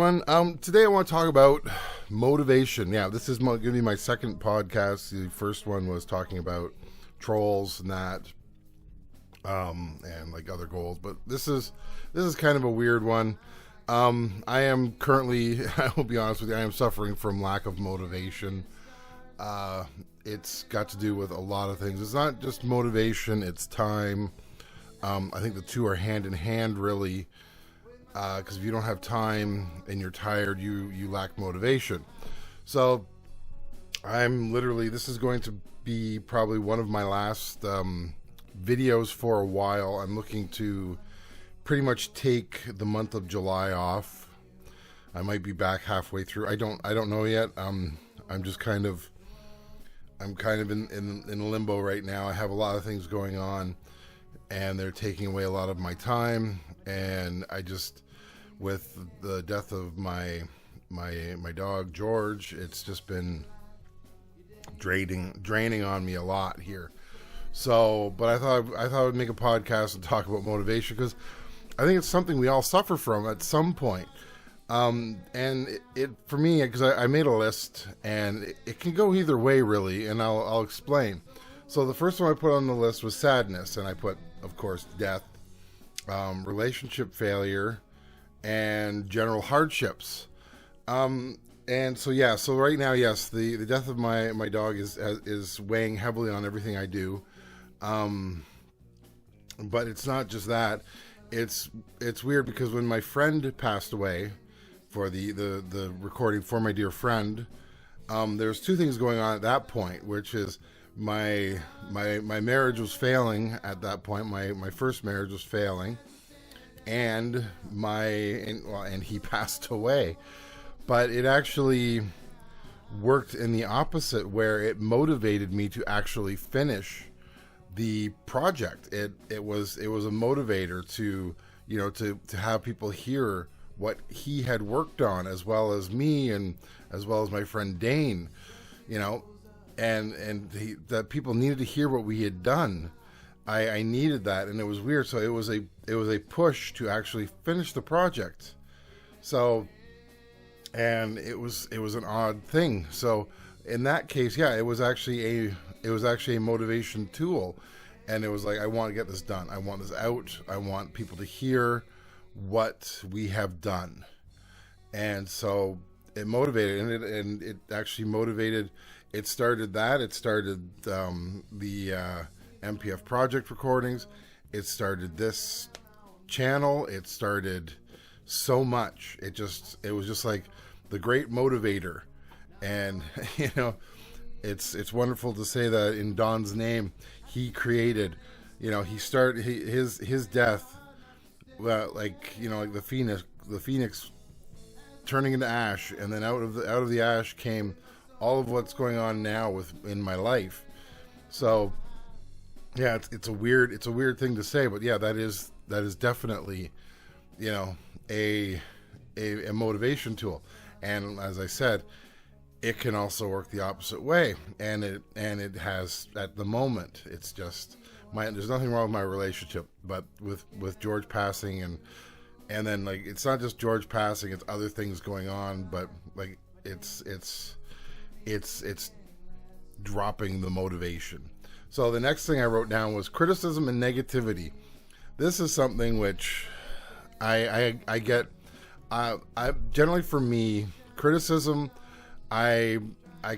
everyone. Today I want to talk about motivation. Yeah, this is going to be my second podcast. The first one was talking about trolls and that, and like other goals. But this is kind of a weird one. I am currently, I will be honest with you, I am suffering from lack of motivation. It's got to do with a lot of things. It's not just motivation; it's time. I think the two are hand in hand, really. Because if you don't have time and you're tired, you lack motivation. So I'm literally, this is going to be probably one of my last videos for a while. I'm looking to pretty much take the month of July off. I might be back halfway through. I don't know yet. I'm kind of in limbo right now. I have a lot of things going on, and they're taking away a lot of my time. And I just, with the death of my dog George, it's just been draining on me a lot here. So, but I thought I would make a podcast and talk about motivation, because I think it's something we all suffer from at some point. And it for me, because I made a list, and it can go either way, really, and I'll explain. So the first one I put on the list was sadness, and I put, of course, death, relationship failure, and general hardships. And so right now, yes, the death of my dog is weighing heavily on everything I do. But it's not just that. It's weird, because when my friend passed away, for the recording for my dear friend, there's two things going on at that point, which is my marriage was failing at that point. My first marriage was failing, and he passed away. But it actually worked in the opposite, where it motivated me to actually finish the project. It was a motivator to have people hear what he had worked on, as well as me, and as well as my friend Dane, and that people needed to hear what we had done. I needed that, and it was weird. So it was a push to actually finish the project. So, and it was an odd thing. So in that case, yeah, it was actually a motivation tool, and it was like, I want to get this done. I want this out. I want people to hear what we have done. And so it motivated, and it actually motivated. It started the MPF Project recordings. It started this channel. It started so much. It was just like the great motivator. And it's wonderful to say that in Don's name, he created, he started his death, like the phoenix turning into ash, and then out of the ash came all of what's going on now in my life. So yeah, it's a weird thing to say, but yeah, that is definitely a motivation tool. And as I said, it can also work the opposite way, and it has at the moment. It's just there's nothing wrong with my relationship, but with George passing, and then, like, it's not just George passing, it's other things going on, but like it's dropping the motivation. So the next thing I wrote down was criticism and negativity. This is something which I get. I generally, for me, criticism, I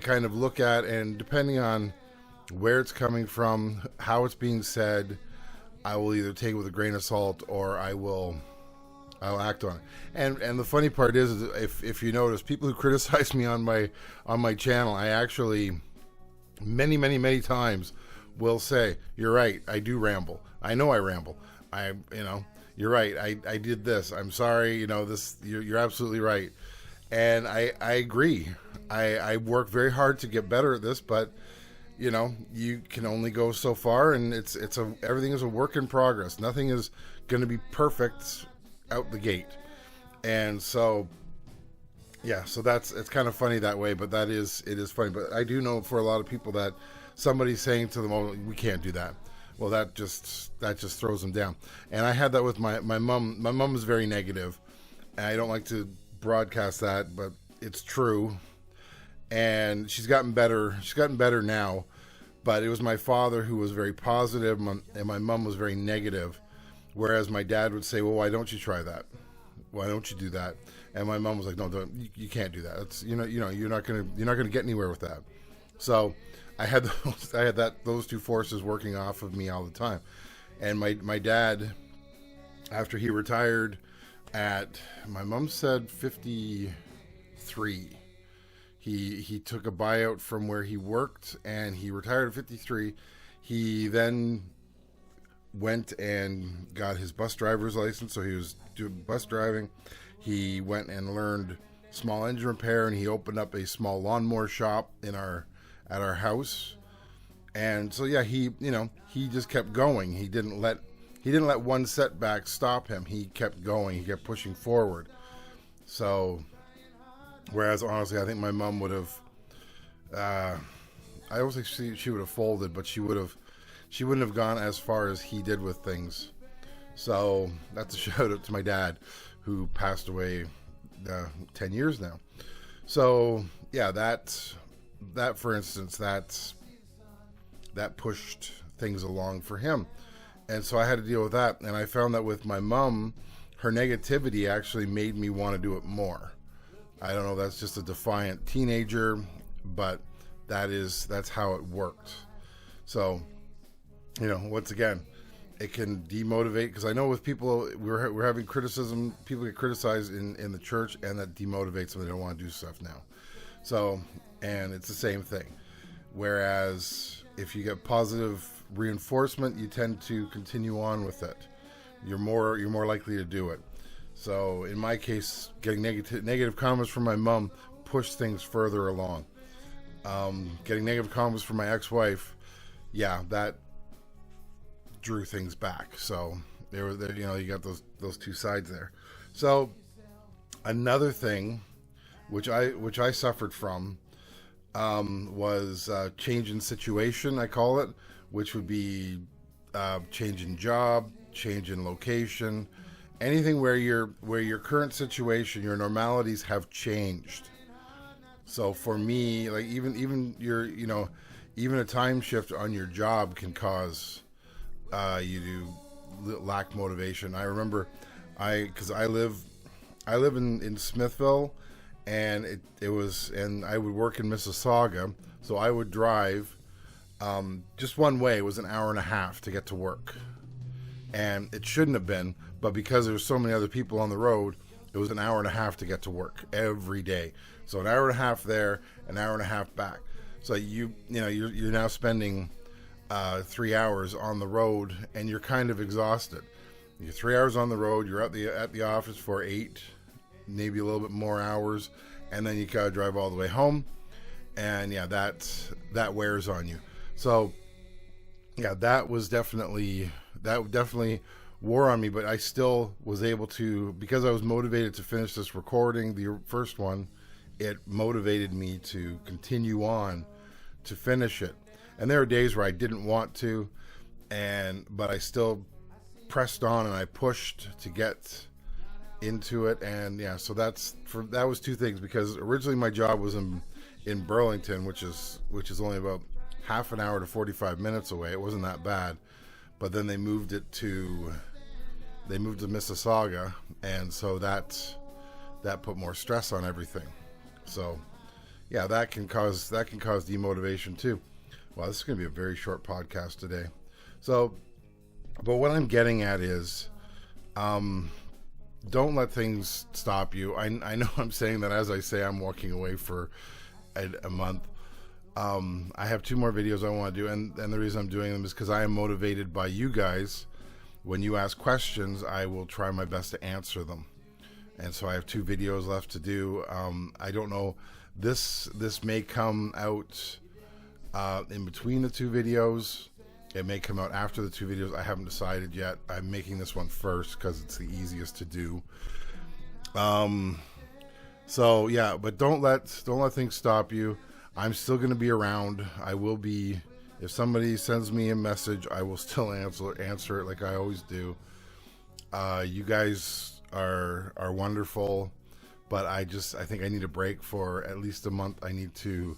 kind of look at, and depending on where it's coming from, how it's being said, I will either take it with a grain of salt, or I'll act on it. And the funny part is if you notice, people who criticize me on my channel, I actually many times will say, "You're right, I do ramble. I know I ramble. You're right. I did this. I'm sorry. You're absolutely right." And I agree. I work very hard to get better at this, but you can only go so far, and everything is a work in progress. Nothing is going to be perfect out the gate. And so, yeah, so it's kind of funny that way, but it is funny. But I do know for a lot of people that somebody's saying to them, "Oh, we can't do that." Well, that just throws them down. And I had that with my mom. My mom is very negative, and I don't like to broadcast that, but it's true. And she's gotten better. She's gotten better now. But it was my father who was very positive, and my mom was very negative. Whereas my dad would say, "Well, why don't you try that? Why don't you do that?" And my mom was like, "No, don't, you can't do that. It's you're not gonna get anywhere with that." So I had those two forces working off of me all the time. And my dad, after he retired at, my mom said 53, he took a buyout from where he worked, and he retired at 53. He then went and got his bus driver's license, so he was doing bus driving. He went and learned small engine repair, and he opened up a small lawnmower shop at our house. And so yeah, he just kept going. He didn't let one setback stop him. He kept going. He kept pushing forward. So whereas honestly, I think my mom would have, I always think she would have folded, but she wouldn't have gone as far as he did with things. So that's a shout out to my dad, who passed away 10 years now. So yeah, that for instance, that pushed things along for him. And so I had to deal with that. And I found that with my mom, her negativity actually made me want to do it more. I don't know, that's just a defiant teenager, but that's how it worked. So, once again, it can demotivate, because I know with people, we're having criticism, people get criticized in the church, and that demotivates them. They don't want to do stuff now. So, and it's the same thing. Whereas if you get positive reinforcement, you tend to continue on with it. You're more likely to do it. So in my case, getting negative comments from my mom pushed things further along. Getting negative comments from my ex-wife, yeah, that drew things back. So you got those two sides there. So another thing which I suffered from was change in situation, I call it, which would be change in job, change in location, anything where your current situation, your normalities have changed. So for me, like even even a time shift on your job can cause you to lack motivation. I remember because I live in Smithville, and and I would work in Mississauga, so I would drive just one way. It was an hour and a half to get to work, and it shouldn't have been, but because there were so many other people on the road, it was an hour and a half to get to work every day. So an hour and a half there, an hour and a half back. So you're now spending 3 hours on the road, and you're kind of exhausted. You're 3 hours on the road. You're at the office for 8, maybe a little bit more hours, and then you gotta drive all the way home, and yeah, that wears on you. So yeah, that definitely wore on me, but I still was able to, because I was motivated to finish this recording, the first one, it motivated me to continue on to finish it. And there are days where I didn't want to, but I still pressed on, and I pushed to get into it. And yeah, so that was two things, because originally my job was in Burlington, which is only about half an hour to 45 minutes away. It wasn't that bad, but then they moved to Mississauga, and so that put more stress on everything. So yeah, that can cause demotivation too. Well, this is going to be a very short podcast today. So, but what I'm getting at is, don't let things stop you. I know I'm saying that as I say I'm walking away for a month. I have 2 more videos I want to do, and the reason I'm doing them is because I am motivated by you guys. When you ask questions, I will try my best to answer them. And so I have 2 videos left to do. I don't know. This may come out in between the 2 videos. It may come out after the 2 videos. I haven't decided yet. I'm making this one first because it's the easiest to do. So yeah, but don't let things stop you. I'm still going to be around. I will be. If somebody sends me a message, I will still answer it like I always do. You guys are wonderful. but I think I need a break for at least a month. I need to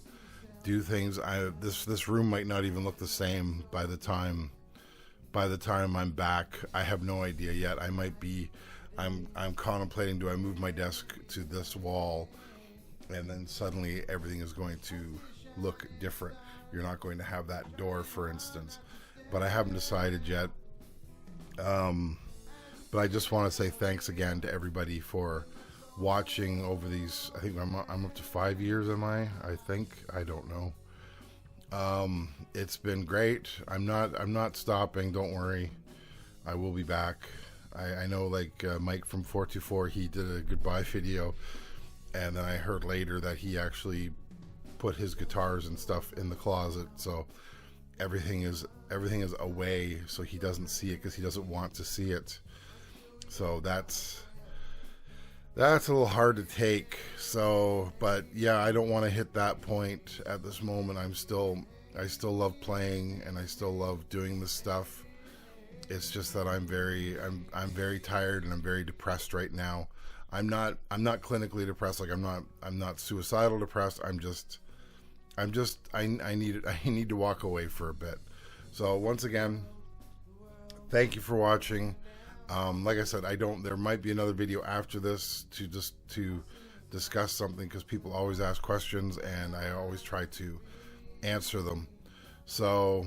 do things. This room might not even look the same by the time I'm back. I have no idea yet. I'm contemplating, do I move my desk to this wall, and then suddenly everything is going to look different. You're not going to have that door, for instance, but I haven't decided yet. But I just want to say thanks again to everybody for watching over these. I think I'm up to 5 years. I don't know. It's been great. I'm not stopping. Don't worry. I will be back. I know, like Mike from 424, he did a goodbye video, and then I heard later that he actually put his guitars and stuff in the closet, so everything is away, so he doesn't see it because he doesn't want to see it. So that's a little hard to take. So, but yeah, I don't want to hit that point at this moment. I still love playing, and I still love doing this stuff. It's just that I'm very tired, and I'm very depressed right now. I'm not clinically depressed. Like I'm not suicidal depressed. I need to walk away for a bit. So once again, thank you for watching. Like I said, there might be another video after this to discuss something, because people always ask questions and I always try to answer them. So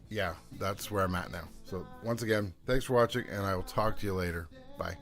yeah, that's where I'm at now. So once again, thanks for watching, and I will talk to you later. Bye.